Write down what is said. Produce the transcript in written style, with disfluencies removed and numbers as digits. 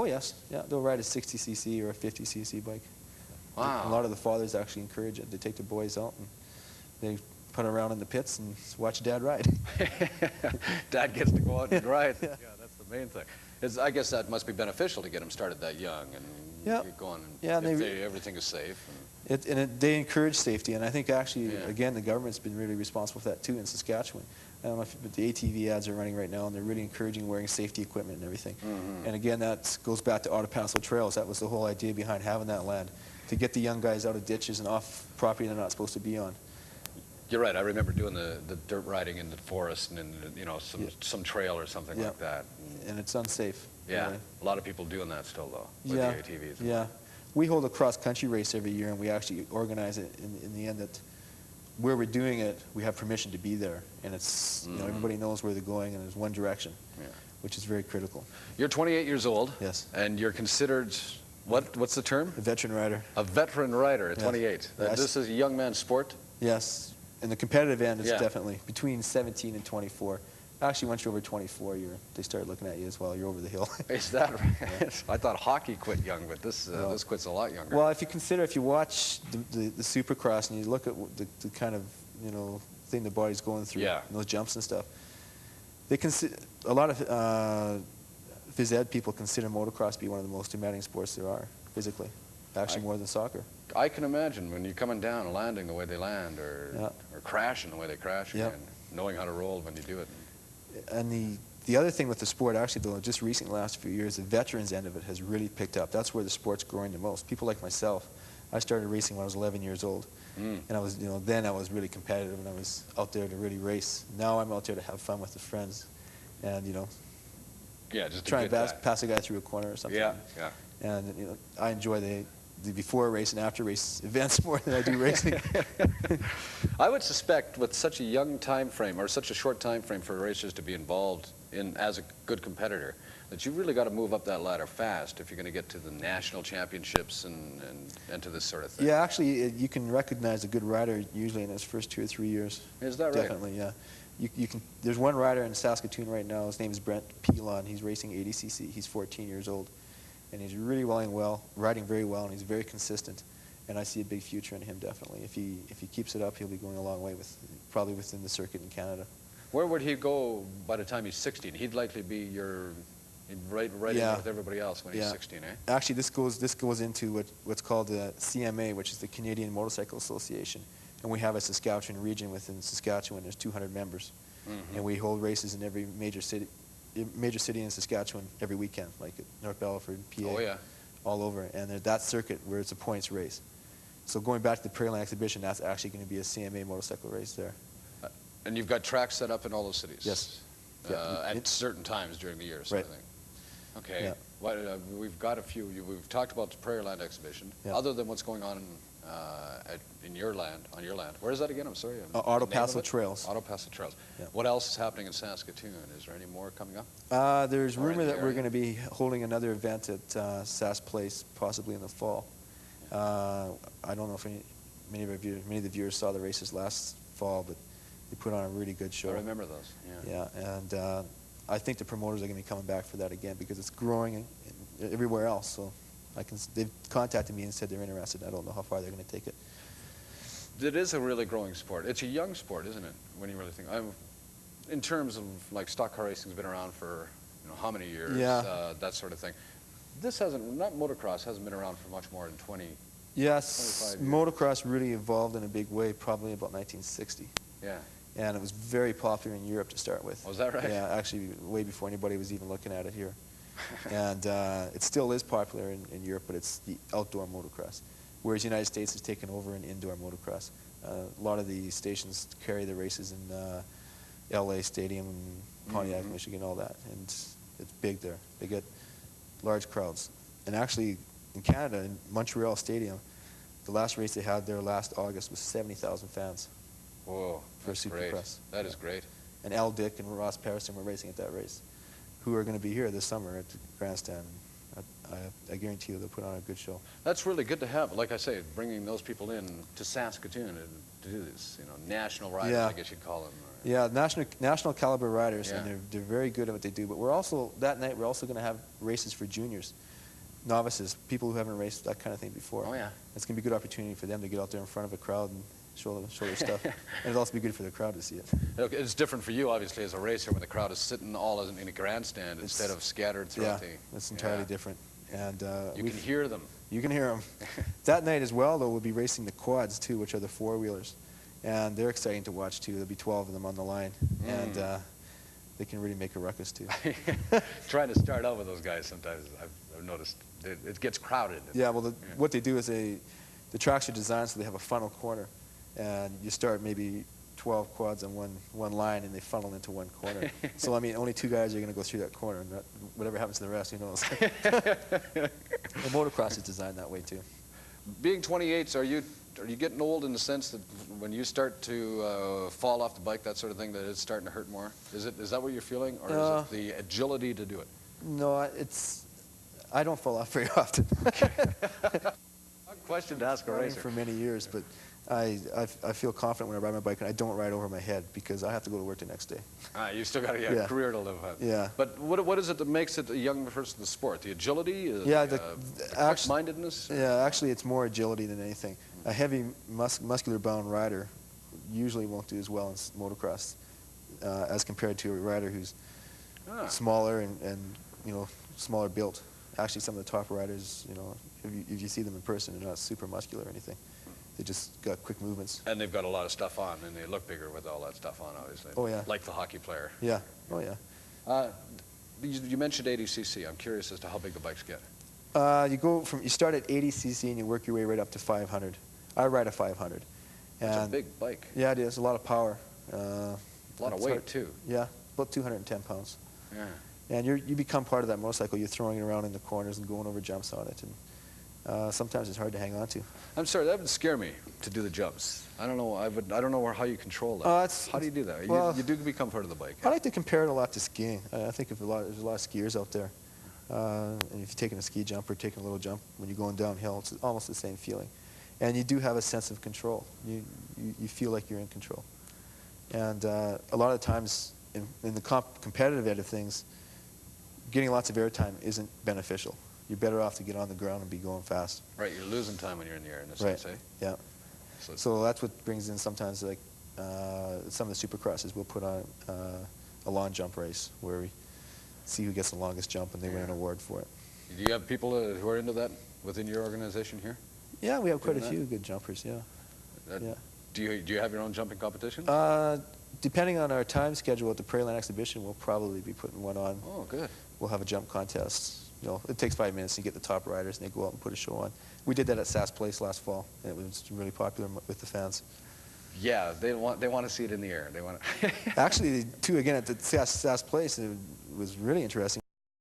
Oh yes, yeah. They'll ride a 60cc or a 50cc bike. Wow. A lot of the fathers actually encourage it. They take their boys out and they put around in the pits and watch Dad ride. Dad gets to go out and ride. Yeah. Yeah, that's the main thing. I guess that must be beneficial to get them started that young and get going. And Yeah, and everything is safe. They encourage safety, and I think actually, Yeah. again, the government's been really responsible for that too in Saskatchewan. I don't know if but the ATV ads are running right now, and they're really encouraging wearing safety equipment and everything. And again, that goes back to Autopasso Trails. That was the whole idea behind having that land, to get the young guys out of ditches and off property they're not supposed to be on. You're right. I remember doing the dirt riding in the forest and some trail or something like that. And it's unsafe. Yeah, Really. a lot of people doing that still though with Yeah, the ATVs. yeah. We hold a cross-country race every year, and we actually organize it in the end that where we're doing it, we have permission to be there, and it's everybody knows where they're going, and there's one direction, which is very critical. You're 28 years old. Yes. And you're considered what's the term? A veteran rider. A veteran rider at Yes. 28. Yes. This is a young man's sport. Yes. In the competitive end, it's Yeah. definitely between 17 and 24. Actually, once you're over 24, they start looking at you as well. You're over the hill. Is that right? I thought hockey quit young, but this quits a lot younger. Well, if you watch the Supercross and you look at the kind of thing the body's going through, Yeah. and those jumps and stuff, a lot of phys ed people consider motocross to be one of the most demanding sports there are physically, actually more than soccer. I can imagine when you're coming down and landing the way they land, or crashing the way they crash, Yeah. and knowing how to roll when you do it. And the other thing with the sport, actually, though, just recently, the last few years, the veterans end of it has really picked up. That's where the sport's growing the most. People like myself, I started racing when I was 11 years old, and I was, then I was really competitive, and I was out there to really race. Now I'm out there to have fun with the friends, and Yeah, just try and pass a guy through a corner or something. Yeah, yeah. And I enjoy the before race and after race events more than I do racing. I would suspect with such a young time frame, or such a short time frame for racers to be involved in as a good competitor, that you've really got to move up that ladder fast if you're going to get to the national championships and to this sort of thing. Yeah, actually, you can recognize a good rider usually in his first 2 or 3 years. Is that right? Definitely, yeah. You can. There's one rider in Saskatoon right now. His name is Brent Pilon. He's racing 80cc. He's 14 years old, and he's really riding very well, and he's very consistent. And I see a big future in him, definitely. If he keeps it up, he'll be going a long way probably within the circuit in Canada. Where would he go by the time he's 16? He'd likely be right in with everybody else when he's 16, eh? Actually, this goes into what's called the CMA, which is the Canadian Motorcycle Association. And we have a Saskatchewan region within Saskatchewan. There's 200 members. And we hold races in every major city in Saskatchewan every weekend, like at North Battleford, PA, Oh, yeah. all over. And there's that circuit where it's a points race. So going back to the Prairie Land Exhibition, that's actually going to be a CMA motorcycle race there. And you've got tracks set up in all those cities? Yes. At certain times during the year, sort of thing. Okay. Yeah. We've got a few. We've talked about the Prairie Land Exhibition. Yeah. Other than what's going on on your land. Where is that again? I'm sorry. Autopasso Trails. Autopasso Trails. Yeah. What else is happening in Saskatoon? Is there any more coming up? There's Or in rumor the that we're area? going to be holding another event at Sass Place, possibly in the fall. I don't know if many of the viewers saw the races last fall, but they put on a really good show. I remember those. Yeah. Yeah, and I think the promoters are going to be coming back for that again because it's growing everywhere else. So they've contacted me and said they're interested. I don't know how far they're going to take it. It is a really growing sport. It's a young sport, isn't it? When you really think, in terms of like stock car racing's been around for how many years? Yeah. That sort of thing. Motocross hasn't been around for much more than 20. Yes, 25 years. motocross really evolved in a big way probably about 1960. Yeah. And it was very popular in Europe to start with. Oh, is that right? Yeah, actually way before anybody was even looking at it here. And it still is popular in Europe, but it's the outdoor motocross. Whereas the United States has taken over in indoor motocross. A lot of the stations carry the races in LA Stadium, Pontiac, Michigan, all that. And it's big there. They get large crowds. And actually, in Canada, in Montreal Stadium, the last race they had there last August was 70,000 fans. Whoa, that's great. Supercross. That is great. And Al Dick and Ross Patterson were racing at that race, who are going to be here this summer at the grandstand. I guarantee you they'll put on a good show. That's really good to have. Like I say, bringing those people in to Saskatoon to do this, national riders, I guess you'd call them. Yeah, national caliber riders, Yeah. and they're very good at what they do. But we're also, that night, we're also going to have races for juniors, novices, people who haven't raced that kind of thing before. Oh, yeah. It's going to be a good opportunity for them to get out there in front of a crowd and show their stuff. And it'll also be good for the crowd to see it. Okay, it's different for you, obviously, as a racer, when the crowd is sitting all in a grandstand instead of scattered throughout the... It's entirely Yeah. different. And You can hear them. You can hear them. That night as well, though, we'll be racing the quads, too, which are the four-wheelers. And they're exciting to watch, too. There'll be 12 of them on the line. And they can really make a ruckus, too. Trying to start out with those guys sometimes, I've noticed, it gets crowded. Yeah, well, what they do is the tracks are designed so they have a funnel corner. And you start maybe 12 quads on one line, and they funnel into one corner. So, I mean, only 2 guys are going to go through that corner, and whatever happens to the rest, who knows? The motocross is designed that way, too. Being 28s, are you getting old in the sense that when you start to fall off the bike, that sort of thing, that it's starting to hurt more? Is that what you're feeling, or is it the agility to do it? No, I don't fall off very often. Question to ask a racer. For many years, but I feel confident when I ride my bike, and I don't ride over my head because I have to go to work the next day. You still got a career to live on. Yeah. But what is it that makes it a young person's sport? The agility? The quick-mindedness? Yeah, actually, it's more agility than anything. A heavy, muscular-bound rider usually won't do as well in motocross as compared to a rider who's smaller and smaller built. Actually, some of the top riders, if you see them in person, they're not super muscular or anything. They just got quick movements. And they've got a lot of stuff on, and they look bigger with all that stuff on, obviously. Oh, yeah. Like the hockey player. Yeah. Oh, yeah. You mentioned 80cc. I'm curious as to how big the bikes get. You start at 80cc and you work your way right up to 500. I ride a 500. It's a big bike. Yeah, it is. A lot of power. A lot of weight, too. Yeah, about 210 pounds. Yeah. And you become part of that motorcycle. You're throwing it around in the corners and going over jumps on it. And sometimes it's hard to hang on to. I'm sorry, that would scare me to do the jumps. I don't know. I don't know how you control that. How do you do that? Well, you do become part of the bike. I like to compare it a lot to skiing. I think there's a lot of skiers out there. And if you're taking a ski jump or taking a little jump, when you're going downhill, it's almost the same feeling. And you do have a sense of control. You feel like you're in control. And a lot of times, in the competitive end of things, getting lots of airtime isn't beneficial. You're better off to get on the ground and be going fast. Right, you're losing time when you're in the air, in a sense, eh? Yeah. So that's what brings in sometimes, like, some of the Supercrosses. We'll put on a long jump race where we see who gets the longest jump, and they win an award for it. Do you have people who are into that within your organization here? Yeah, we have quite a few good jumpers, yeah. Yeah. Do you have your own jumping competition? Depending on our time schedule at the Prairie Land Exhibition, we'll probably be putting one on. Oh, good. We'll have a jump contest. It takes 5 minutes to get the top riders, and they go out and put a show on. We did that at Sass Place last fall, and it was really popular with the fans. Yeah, they want to see it in the air. They want Actually, too, again, at the Sass Place, it was really interesting.